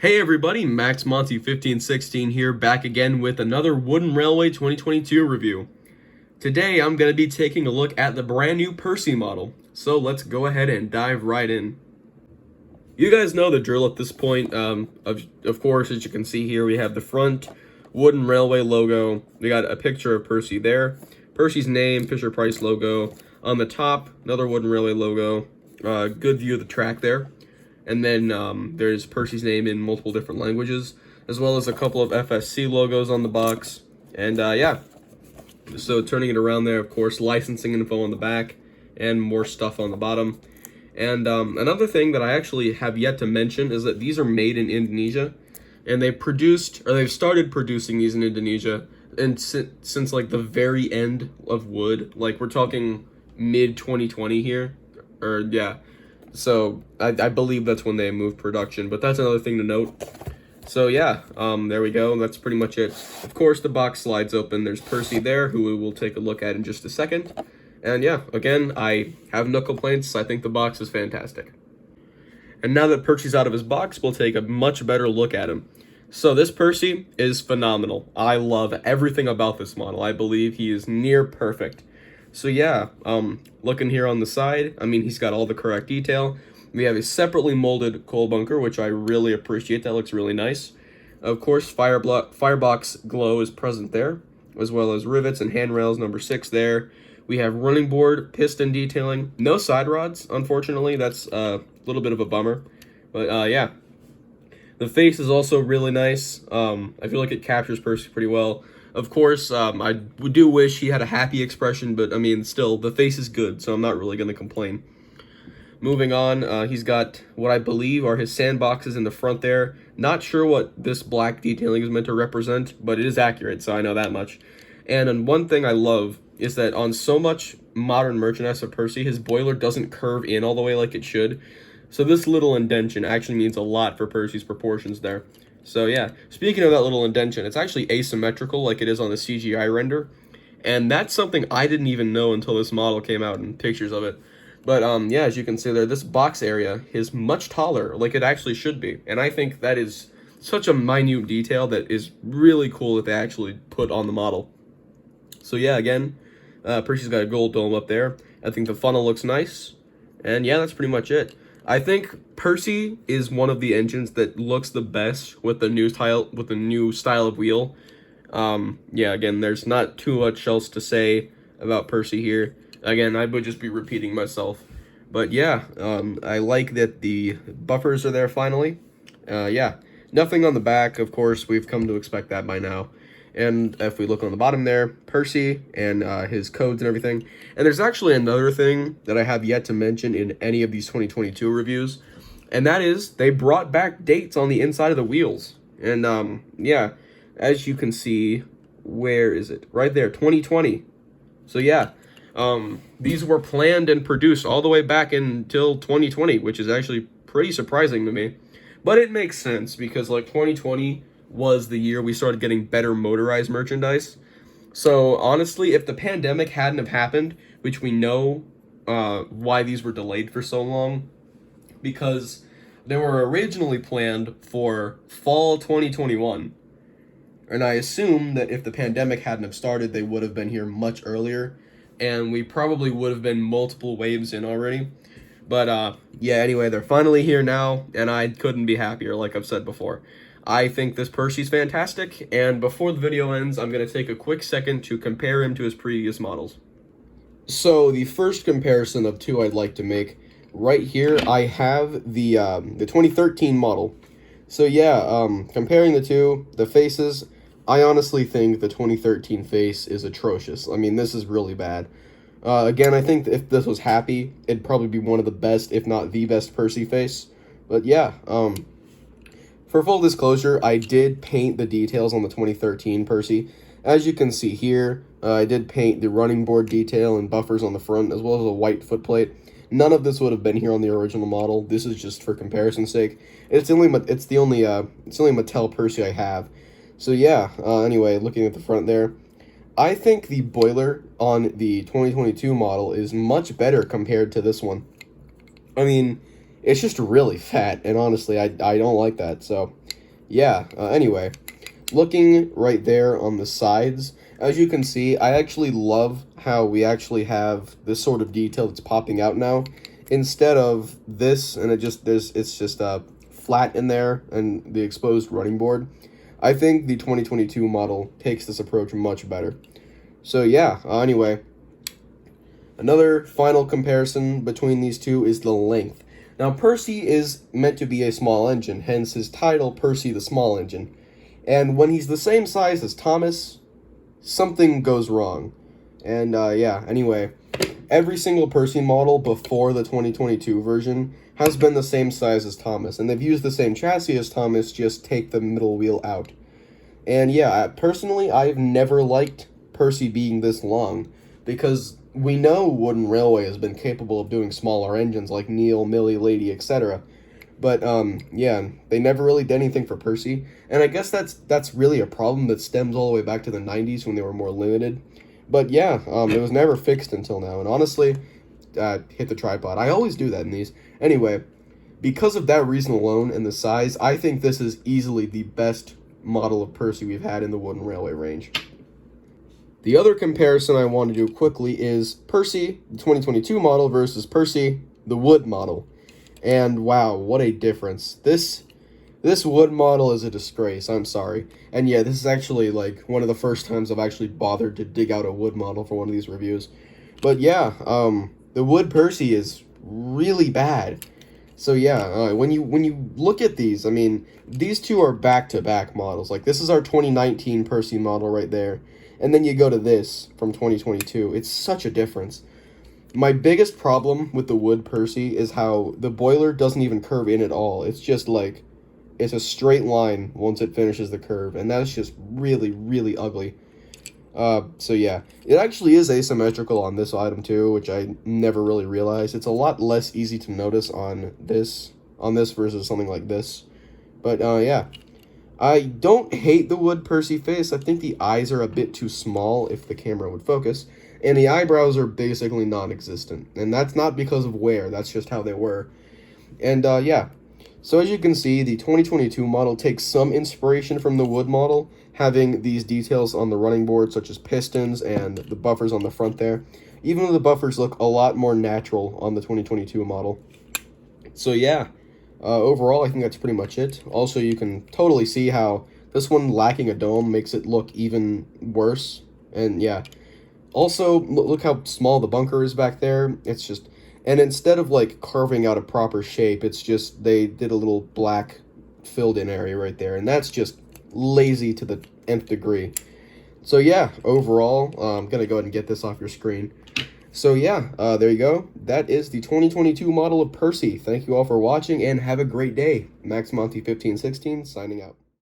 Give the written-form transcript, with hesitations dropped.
Hey everybody, Max Monty 1516 here, back again with another Wooden Railway 2022 review. Today I'm going to be taking a look at the brand new PERCY model, so let's go ahead and dive right in. You guys know the drill at this point. Of course, as you can see here, we have the front Wooden Railway logo. We got a picture of PERCY there, PERCY's name, Fisher-Price logo. On the top, another Wooden Railway logo. Good view of the track there. And then there's PERCY's name in multiple different languages, as well as a couple of FSC logos on the box. And yeah, so turning it around there, of course, licensing info on the back and more stuff on the bottom. And another thing that I actually have yet to mention is that these are made in Indonesia, and they've started producing these in Indonesia and since like the very end of Wood. Like we're talking mid 2020 here, or yeah. So I believe that's when they moved production, but that's another thing to note. So yeah, there we go. That's pretty much it. Of course, the box slides open. There's PERCY there, who we will take a look at in just a second. And yeah, again, I have no complaints. I think the box is fantastic. And now that PERCY's out of his box, we'll take a much better look at him. So this PERCY is phenomenal. I love everything about this model. I believe he is near perfect. So yeah, looking here on the side, I mean, he's got all the correct detail. We have a separately molded coal bunker, which I really appreciate. That looks really nice. Of course, firebox glow is present there, as well as rivets and handrails, number 6 there. We have running board, piston detailing. No side rods, unfortunately. That's a little bit of a bummer. But yeah, the face is also really nice. I feel like it captures PERCY pretty well. Of course, I do wish he had a happy expression, but I mean, still, the face is good, so I'm not really going to complain. Moving on, he's got what I believe are his sandboxes in the front there. Not sure what this black detailing is meant to represent, but it is accurate, so I know that much. And one thing I love is that on so much modern merchandise of PERCY, his boiler doesn't curve in all the way like it should. So this little indention actually means a lot for PERCY's proportions there. So yeah, speaking of that little indention, it's actually asymmetrical like it is on the CGI render. And that's something I didn't even know until this model came out and pictures of it. But yeah, as you can see there, this box area is much taller, like it actually should be. And I think that is such a minute detail that is really cool that they actually put on the model. So yeah, again, PERCY's got a gold dome up there. I think the funnel looks nice. And yeah, that's pretty much it. I think PERCY is one of the engines that looks the best with the new style of wheel. Yeah, again, there's not too much else to say about PERCY here. Again, I would just be repeating myself. But yeah, I like that the buffers are there finally. Yeah, nothing on the back, of course, we've come to expect that by now. And if we look on the bottom there, PERCY and his codes and everything. And there's actually another thing that I have yet to mention in any of these 2022 reviews. And that is, they brought back dates on the inside of the wheels. And yeah, as you can see, where is it? Right there, 2020. So yeah, these were planned and produced all the way back until 2020, which is actually pretty surprising to me. But it makes sense because like 2020 was the year we started getting better motorized merchandise. So honestly, if the pandemic hadn't have happened, which we know why these were delayed for so long, because they were originally planned for fall 2021. And I assume that if the pandemic hadn't have started, they would have been here much earlier, and we probably would have been multiple waves in already. But yeah, anyway, they're finally here now, and I couldn't be happier, like I've said before. I think this PERCY's fantastic, and before the video ends, I'm going to take a quick second to compare him to his previous models. So the first comparison of two I'd like to make, right here I have the 2013 model. So yeah, comparing the two, the faces, I honestly think the 2013 face is atrocious. I mean, this is really bad. Again, I think if this was happy, it'd probably be one of the best, if not the best PERCY face. But yeah, for full disclosure, I did paint the details on the 2013 PERCY. As you can see here, I did paint the running board detail and buffers on the front, as well as a white footplate. None of this would have been here on the original model. This is just for comparison's sake. It's the only Mattel PERCY I have. So yeah, anyway, looking at the front there, I think the boiler on the 2022 model is much better compared to this one. I mean, it's just really fat, and honestly, I don't like that. So yeah, anyway, looking right there on the sides, as you can see, I actually love how we actually have this sort of detail that's popping out now, instead of this, and it's just flat in there, and the exposed running board. I think the 2022 model takes this approach much better. So yeah, anyway, another final comparison between these two is the length. Now, PERCY is meant to be a small engine, hence his title, PERCY the Small Engine. And when he's the same size as Thomas, something goes wrong. And yeah, anyway, every single PERCY model before the 2022 version has been the same size as Thomas, and they've used the same chassis as Thomas, just take the middle wheel out. And yeah, personally, I've never liked PERCY being this long, because we know Wooden Railway has been capable of doing smaller engines like Neil, Millie, Lady, etc. But yeah, they never really did anything for PERCY, and I guess that's really a problem that stems all the way back to the 90s when they were more limited. But yeah, it was never fixed until now, and honestly, hit the tripod. I always do that in these. Anyway, because of that reason alone and the size, I think this is easily the best model of PERCY we've had in the Wooden Railway range. The other comparison I want to do quickly is PERCY, the 2022 model, versus PERCY, the wood model. And wow, what a difference. This wood model is a disgrace, I'm sorry. And yeah, this is actually like one of the first times I've actually bothered to dig out a wood model for one of these reviews. But yeah, the wood PERCY is really bad. So yeah, when you look at these, I mean, these two are back-to-back models. Like, this is our 2019 PERCY model right there. And then you go to this from 2022. It's such a difference. My biggest problem with the wood PERCY is how the boiler doesn't even curve in at all. It's just like, it's a straight line once it finishes the curve, and that's just really, really ugly. So yeah, it actually is asymmetrical on this item too, which I never really realized. It's a lot less easy to notice on this versus something like this. But yeah, I don't hate the wood PERCY face. I think the eyes are a bit too small if the camera would focus, and the eyebrows are basically non-existent. And that's not because of wear, that's just how they were. And yeah, so as you can see, the 2022 model takes some inspiration from the wood model, having these details on the running board, such as pistons and the buffers on the front there, even though the buffers look a lot more natural on the 2022 model. So yeah, overall, I think that's pretty much it. Also, you can totally see how this one lacking a dome makes it look even worse. And yeah, also, look how small the bunker is back there. It's just, and instead of like carving out a proper shape, it's just, they did a little black filled in area right there. And that's just lazy to the nth degree. So yeah, overall, I'm going to go ahead and get this off your screen. So yeah, there you go. That is the 2022 model of PERCY. Thank you all for watching, and have a great day. Max Monty 1516 signing out.